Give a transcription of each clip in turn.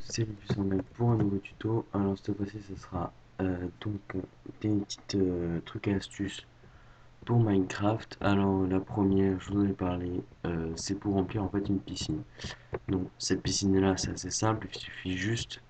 Salut du pour un nouveau tuto. Alors cette fois-ci ce sera des petites trucs et astuces pour Minecraft. Alors la première, je vous ai parlé, c'est pour remplir en fait une piscine. Donc cette piscine là c'est assez simple, il suffit juste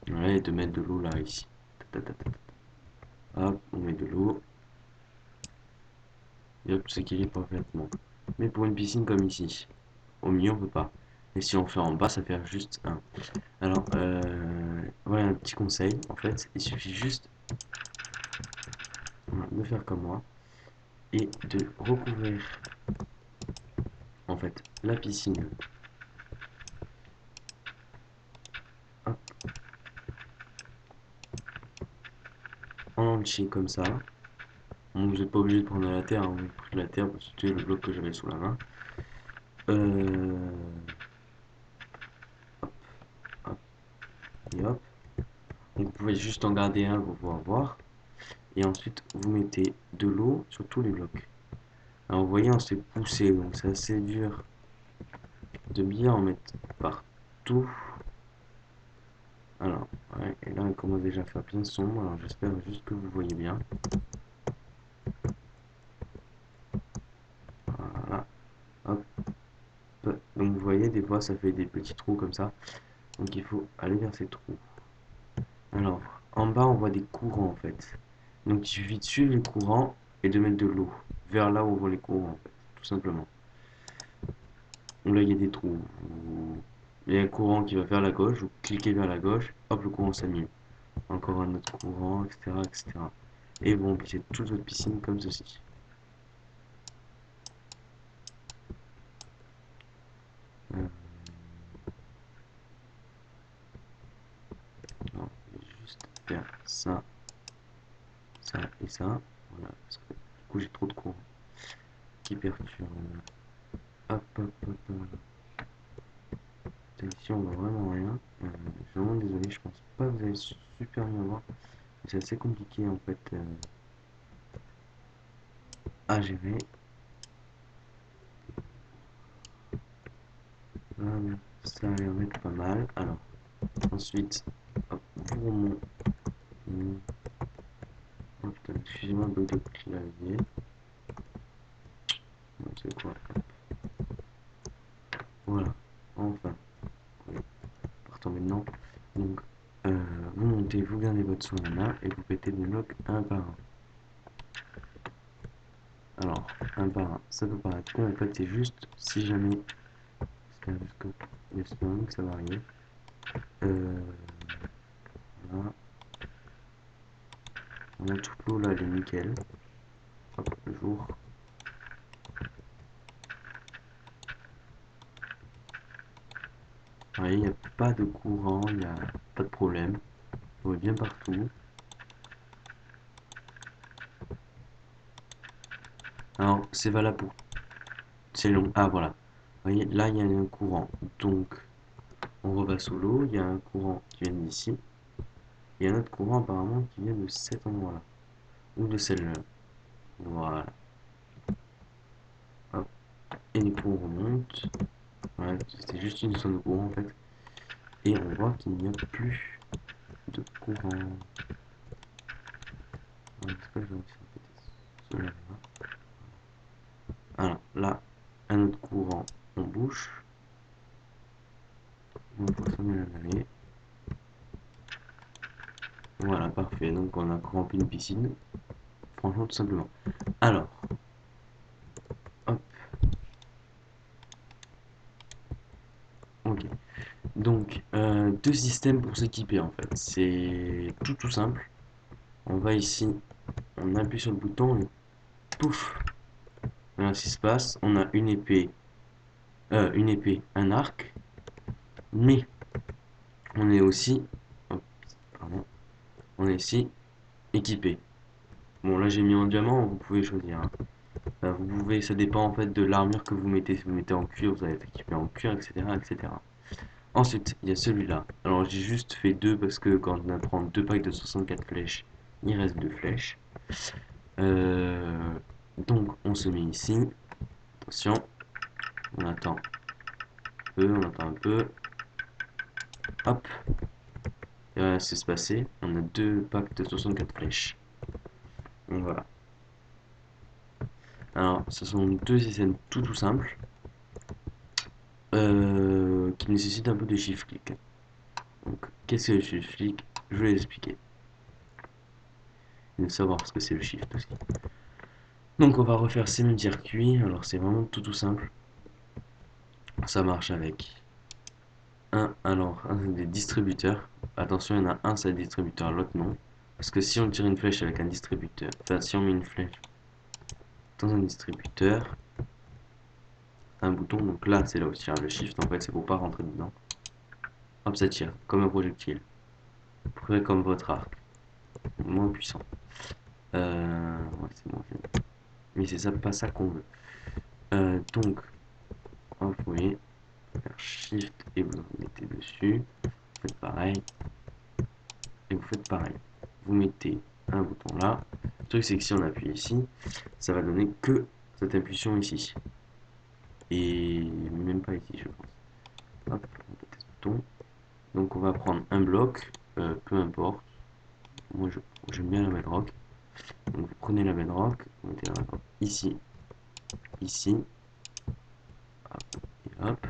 voilà, de mettre de l'eau là ici. Ta, ta, ta, ta, ta. Hop, on met de l'eau et hop, tout s'équilibre parfaitement. Mais pour une piscine comme ici, au milieu on peut pas. Et si on fait en bas, ça fait juste un. Alors, voilà un petit conseil. En fait, il suffit juste voilà, de faire comme moi et de recouvrir en fait la piscine hop, en entier comme ça. Bon, vous n'êtes pas obligé de prendre de la terre, hein. J'ai pris de la terre parce que c'était le bloc que j'avais sous la main. Euh, hop, hop et hop. Donc vous pouvez juste en garder un pour pouvoir voir. Et ensuite vous mettez de l'eau sur tous les blocs. Alors vous voyez, on s'est poussé, donc c'est assez dur de bien en mettre partout. Alors, ouais, et là, on commence déjà à faire bien sombre. Alors, j'espère juste que vous voyez bien. Voilà, hop. Donc, vous voyez, des fois, ça fait des petits trous comme ça. Donc, il faut aller vers ces trous. Alors, en bas, on voit des courants, en fait. Donc, il suffit de suivre les courants et de mettre de l'eau vers là où vont les courants, en fait, tout simplement. Donc là, il y a des trous. Il y a un courant qui va vers la gauche. Vous cliquez vers la gauche, hop, le courant s'annule. Encore un autre courant, etc., etc. Et vous remplissez toute votre piscine comme ceci. Euh, non, je vais juste faire ça, ça et ça. Voilà, parce que du coup j'ai trop de courant qui perturbe. Hop, hop, hop, hop. Ici on voit vraiment rien. Je suis vraiment désolé, je pense pas que vous allez super bien voir. C'est assez compliqué en fait à gérer. Voilà, ça a l'air d'être pas mal. Alors, ensuite, hop, pour mon. Oh putain, excusez-moi, bug de clavier. Bon, c'est quoi? Voilà, enfin, oui, partons maintenant. Donc, vous montez, vous gardez votre soin à la main et vous pétez les blocs un par un. Alors, un par un, ça peut paraître con, en fait, c'est juste si jamais. Parce que j'espère que ça va arriver. Euh, voilà, on a toute l'eau là, elle est nickel. Hop, le jour. Vous voyez, il n'y a pas de courant, il n'y a pas de problème. On est bien partout. Alors, c'est valable pour. C'est long. Ah, voilà. Vous voyez, là, il y a un courant. Donc, on rebat sous l'eau. Il y a un courant qui vient d'ici. Il y a un autre courant apparemment qui vient de cet endroit-là. Ou de celle-là. Voilà. Hop. Et du coup, on remonte. Voilà, c'était juste une zone de courant en fait. Et on voit qu'il n'y a plus de courant. J'espère que je vais réussir à péter cela-là. Alors là, un autre courant en bouche. On va poissonner la vallée. Voilà, parfait. Donc on a rempli une piscine. Franchement, tout simplement. Alors, hop, ok. Donc, deux systèmes pour s'équiper en fait. C'est tout simple. On va ici, on appuie sur le bouton et pouf, voilà ce qui se passe. On a une épée, un arc, mais on est aussi, hop, pardon, on est ici équipé. Bon là j'ai mis en diamant, vous pouvez choisir, hein. Vous pouvez, ça dépend en fait de l'armure que vous mettez. Si vous mettez en cuir, vous allez être équipé en cuir, etc., etc. Ensuite, il y a celui-là. Alors j'ai juste fait deux parce que quand on apprend deux packs de 64 flèches, il reste deux flèches. Euh, donc on se met ici. Attention, on attend un peu, Hop, et voilà ce qui se passait. On a deux packs de 64 flèches. Donc voilà. Alors, ce sont deux systèmes tout simples qui nécessitent un peu de shift-click. Donc, qu'est-ce que le shift-click? Je vais l'expliquer. Il faut savoir ce que c'est le shift aussi. Donc, on va refaire ces mêmes circuits. Alors, c'est vraiment tout simple. Ça marche avec un des distributeurs. Attention, il y en a un, c'est le distributeur, l'autre non. Parce que si on tire une flèche avec un distributeur, enfin, si on met une flèche dans un distributeur, un bouton, donc là, c'est là où tire le shift, en fait, c'est pour pas rentrer dedans. Hop, ça tire, comme un projectile. Près comme votre arc, moins puissant. Ouais, c'est bon, mais c'est ça, pas ça qu'on veut. Donc, hop, vous voyez, faire shift et vous mettez dessus. Vous faites pareil, et vous faites pareil. Vous mettez un bouton là. Le truc, c'est que si on appuie ici, ça va donner que cette impulsion ici. Et même pas ici, je pense. Hop, on peut ce bouton. Donc, on va prendre un bloc, peu importe. Moi, j'aime bien la bedrock. Donc, vous prenez la bedrock, vous mettez la bedrock ici, ici, hop, et hop.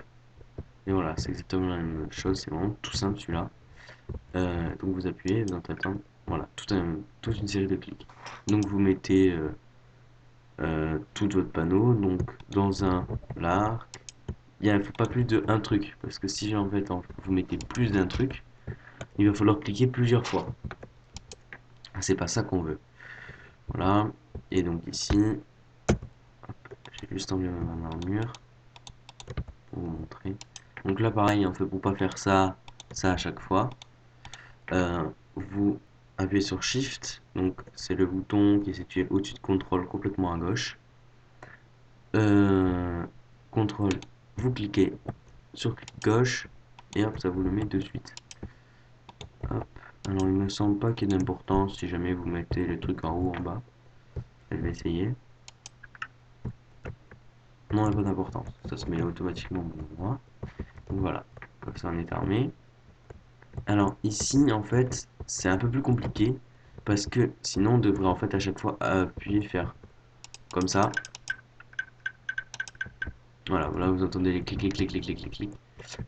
Et voilà, c'est exactement la même chose, c'est vraiment tout simple celui-là. Donc vous appuyez, vous entendez, voilà, toute une série de clics. Donc vous mettez tout votre panneau, donc dans un l'arc, il ne faut pas plus de un truc, parce que si en fait vous mettez plus d'un truc, il va falloir cliquer plusieurs fois. C'est pas ça qu'on veut. Voilà, et donc ici, j'ai juste enlevé ma armure pour vous montrer. Donc là pareil, on fait pour pas faire ça à chaque fois. Vous appuyez sur Shift, donc c'est le bouton qui est situé au-dessus de contrôle complètement à gauche. Contrôle, vous cliquez sur clic gauche et hop, ça vous le met de suite. Hop. Alors il me semble pas qu'il y ait d'importance si jamais vous mettez le truc en haut ou en bas. Je vais essayer. Non, il n'y a pas d'importance. Ça se met automatiquement au bon endroit. Donc voilà, comme ça on est armé. Alors ici, en fait, c'est un peu plus compliqué parce que sinon on devrait en fait à chaque fois appuyer, faire comme ça. Voilà, là vous entendez les clics, clics, clics, clics, clics, clics, clics.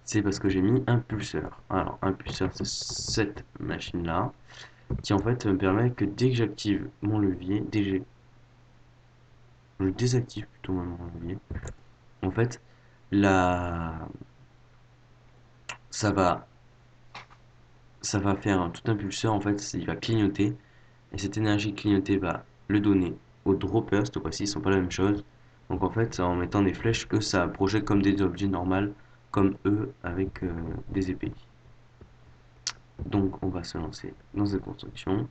C'est parce que j'ai mis un pulseur. Alors, un pulseur, c'est cette machine-là qui en fait me permet que dès que j'active mon levier, dès que je désactive plutôt mon levier, en fait, la... ça va, ça va faire tout un pulseur. En fait, il va clignoter et cette énergie clignotée va le donner aux droppers. Cette fois-ci, ils sont pas la même chose. Donc en fait, en mettant des flèches, eux, ça projette comme des objets normaux, comme eux avec des épées. Donc on va se lancer dans cette construction.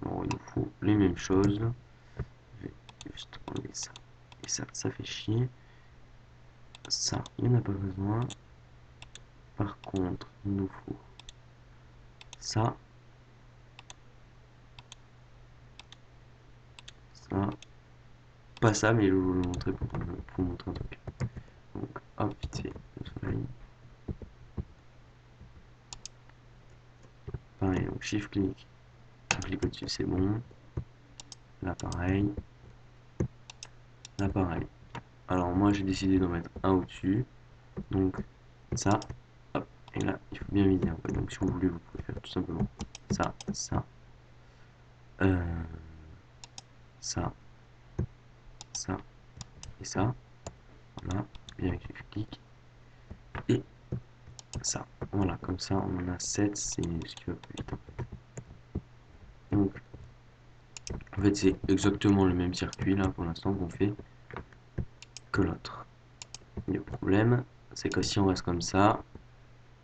Alors, il nous faut les mêmes choses. Je vais juste enlever ça. Et ça fait chier. Ça, il n'y en a pas besoin. Par contre, il nous faut ça, ça. Pas ça, mais je vais vous le montrer pour vous montrer un truc. Donc, hop, vite fait, le soleil. Pareil, donc shift clic. On clique au-dessus, c'est bon. Là, pareil. Là, pareil. Alors, moi, j'ai décidé d'en mettre un au-dessus. Donc, ça, hop. Et là, il faut bien viser un peu. Donc, si vous voulez, vous pouvez faire tout simplement ça, ça. Euh, ça, ça et ça. Voilà, et avec je clique et ça. Voilà, comme ça on en a 7, c'est ce qui va plus vite en fait. Donc en fait c'est exactement le même circuit là pour l'instant qu'on fait que l'autre. Le problème c'est que si on reste comme ça,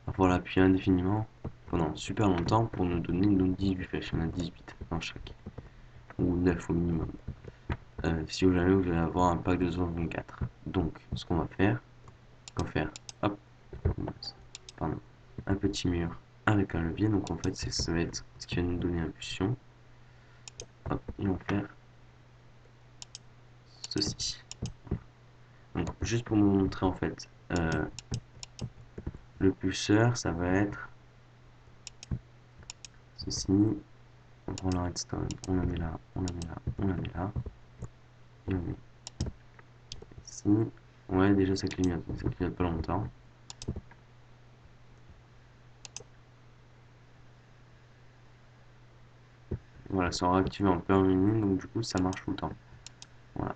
on va pouvoir l'appuyer indéfiniment pendant super longtemps pour nous donner donc 18 flèches. On a 18 dans chaque. Ou 9 au minimum. Si jamais vous allez avoir un pack de 24. Donc ce qu'on va faire, hop, pardon, un petit mur avec un levier. Donc en fait, ça va être ce qui va nous donner impulsion. Hop, et on va faire ceci. Donc juste pour vous montrer en fait, le pulseur, ça va être ceci, on prend la redstone, on la met là, on la met là, on la met là, et on met ici. Ouais, déjà ça clignote, mais ça clignote pas longtemps. Voilà, ça aura activé en plein menu, donc du coup ça marche tout le temps. Voilà,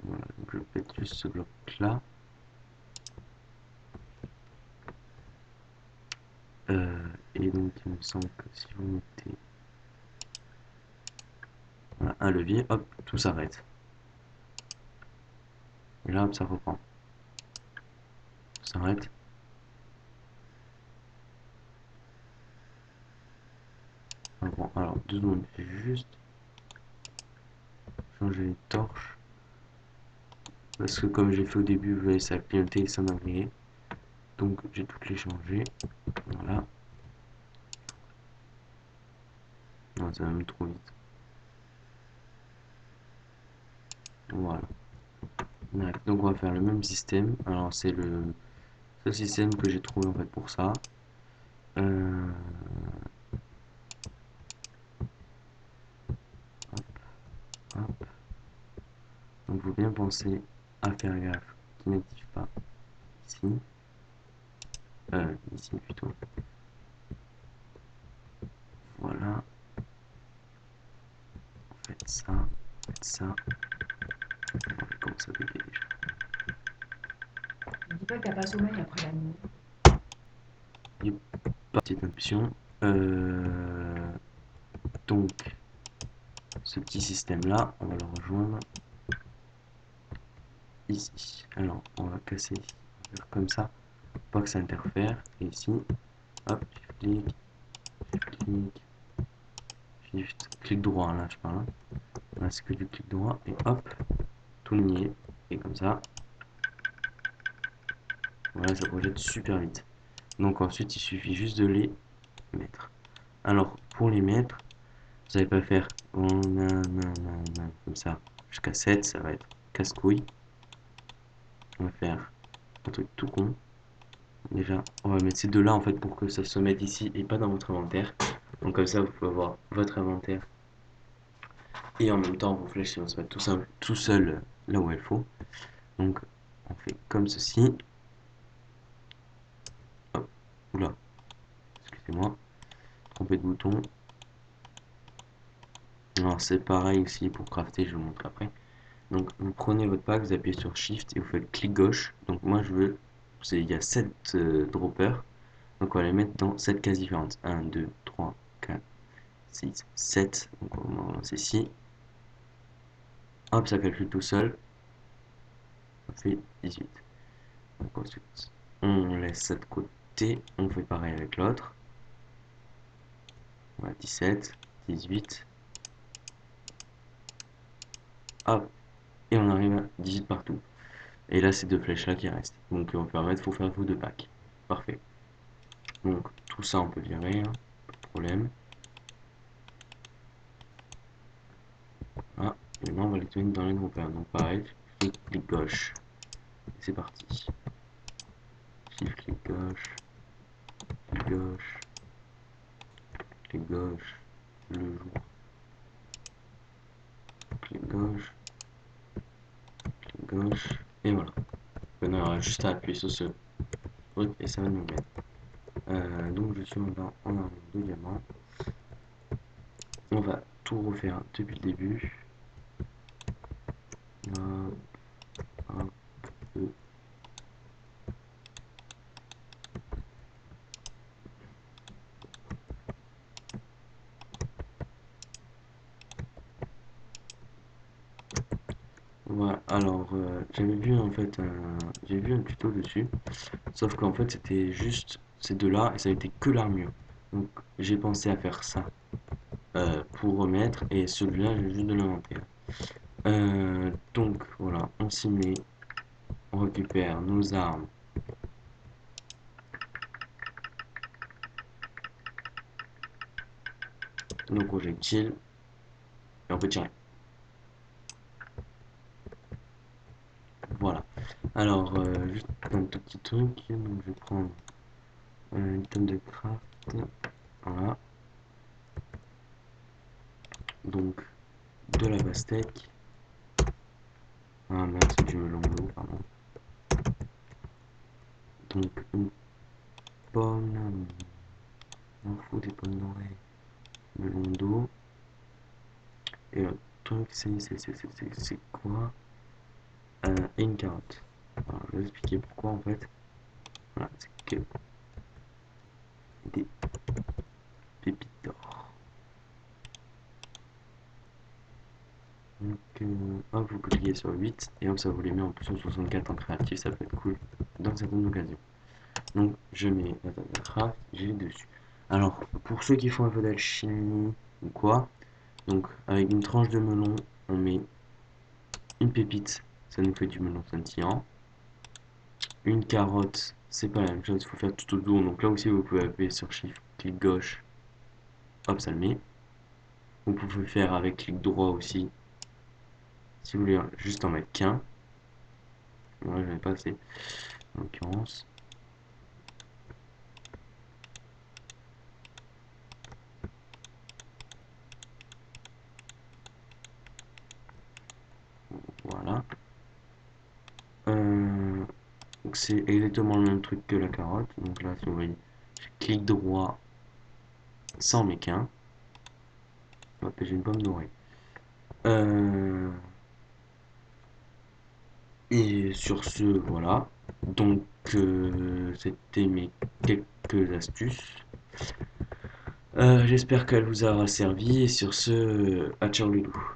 voilà, donc je pète juste ce bloc là. Et donc il me semble que si vous mettez voilà, un levier, hop, tout s'arrête. Et là, hop, ça reprend. Tout s'arrête. Ah bon, alors, 2 secondes, je vais juste changer les torches. Parce que comme j'ai fait au début, vous voyez, ça a clignoté et ça m'a grillé. Donc, j'ai toutes les changées. Voilà. Non, ça va même trop vite. Voilà. Bref, donc on va faire le même système. Alors, c'est le seul système que j'ai trouvé en fait pour ça. Euh, hop, hop. Donc, il faut bien penser à faire gaffe qu'il n'active pas ici. Ici plutôt. Voilà. Faites ça. Faites ça. On va commencer à bugger déjà. Ne dis pas que t'as pas sommeil après la nuit. Et petite option. Euh, donc, ce petit système là, on va le rejoindre ici. Alors, on va casser ici. On va faire comme ça, pas que ça interfère. Et ici, hop, shift clic, shift, clic droit, là je parle. Là c'est que du clic droit, et hop, tout nier. Et comme ça, voilà, ça projette super vite. Donc ensuite, il suffit juste de les mettre. Alors, pour les mettre, vous n'allez pas faire comme ça jusqu'à 7, ça va être casse-couille. On va faire un truc tout con. Déjà, on va mettre ces deux-là en fait pour que ça se mette ici et pas dans votre inventaire. Donc comme ça, vous pouvez avoir votre inventaire et en même temps vos flèches qui vont se mettre tout seul là où il faut. Donc on fait comme ceci. Hop, oula, excusez-moi, trompé de bouton. Alors c'est pareil aussi pour crafter, je vous montre après. Donc vous prenez votre pack, vous appuyez sur Shift et vous faites clic gauche. Donc moi je veux, il y a 7 droppers. Donc on va les mettre dans 7 cases différentes. 1, 2, 3, 4, 6, 7. Donc on va lancer ici. Hop, ça calcule tout seul. Ça fait 18. Donc ensuite, on laisse ça de côté. On fait pareil avec l'autre. Voilà, 17, 18. Hop, et on arrive à 18 partout. Et là, ces deux flèches là qui restent. Donc on va permettre, faut faire vos deux packs. Parfait. Donc tout ça, on peut virer, hein, pas de problème. Voilà. Et maintenant, on va les tenir dans les groupeurs. Donc pareil, clic gauche. Et c'est parti. Shift clic gauche, clic gauche, clic gauche, le jour, clic gauche, clic gauche, et voilà. Maintenant, on aura juste à appuyer sur ce truc et ça va nous mettre. Donc je suis maintenant en armure de diamant. On va tout refaire depuis le début. Hop, hop, voilà, alors j'avais vu en fait j'ai vu un tuto dessus, sauf qu'en fait c'était juste ces deux-là et ça n'était que l'armure. Donc j'ai pensé à faire ça pour remettre et celui-là j'ai juste de l'inventaire. Donc voilà, on s'y met, on récupère nos armes, nos projectiles et on peut tirer. Voilà. Alors juste un tout petit truc, donc je vais prendre une tonne de craft. Voilà. Donc, de la pastèque. Ah mince, du melon d'eau, pardon. Donc, une pomme. Il en faut des pommes dorées. Melon d'eau. Et le truc, c'est quoi? Et une carotte. Alors, je vais vous expliquer pourquoi en fait. Voilà, c'est que des pépites d'or. Donc, hop, vous cliquez sur 8 et hop, ça vous les met en plus en 64 en créatif, ça peut être cool dans certaines occasions. Donc, je mets la table de craft, j'ai dessus. Alors, pour ceux qui font un peu d'alchimie ou quoi, donc avec une tranche de melon, on met une pépite, ça nous fait du melon scintillant. Une carotte, c'est pas la même chose, il faut faire tout autour. Donc là aussi, vous pouvez appuyer sur Shift, clic gauche, hop, ça le met. Vous pouvez faire avec clic droit aussi, si vous voulez juste en mettre qu'un. Moi, je n'ai pas assez, en l'occurrence. Voilà. Euh, donc c'est exactement le même truc que la carotte. Donc là, si vous voyez, je clic droit, ça en met qu'un. Hop, j'ai une pomme dorée. Euh, et sur ce, voilà. Donc, c'était mes quelques astuces. J'espère qu'elle vous aura servi. Et sur ce, à ciao les loups.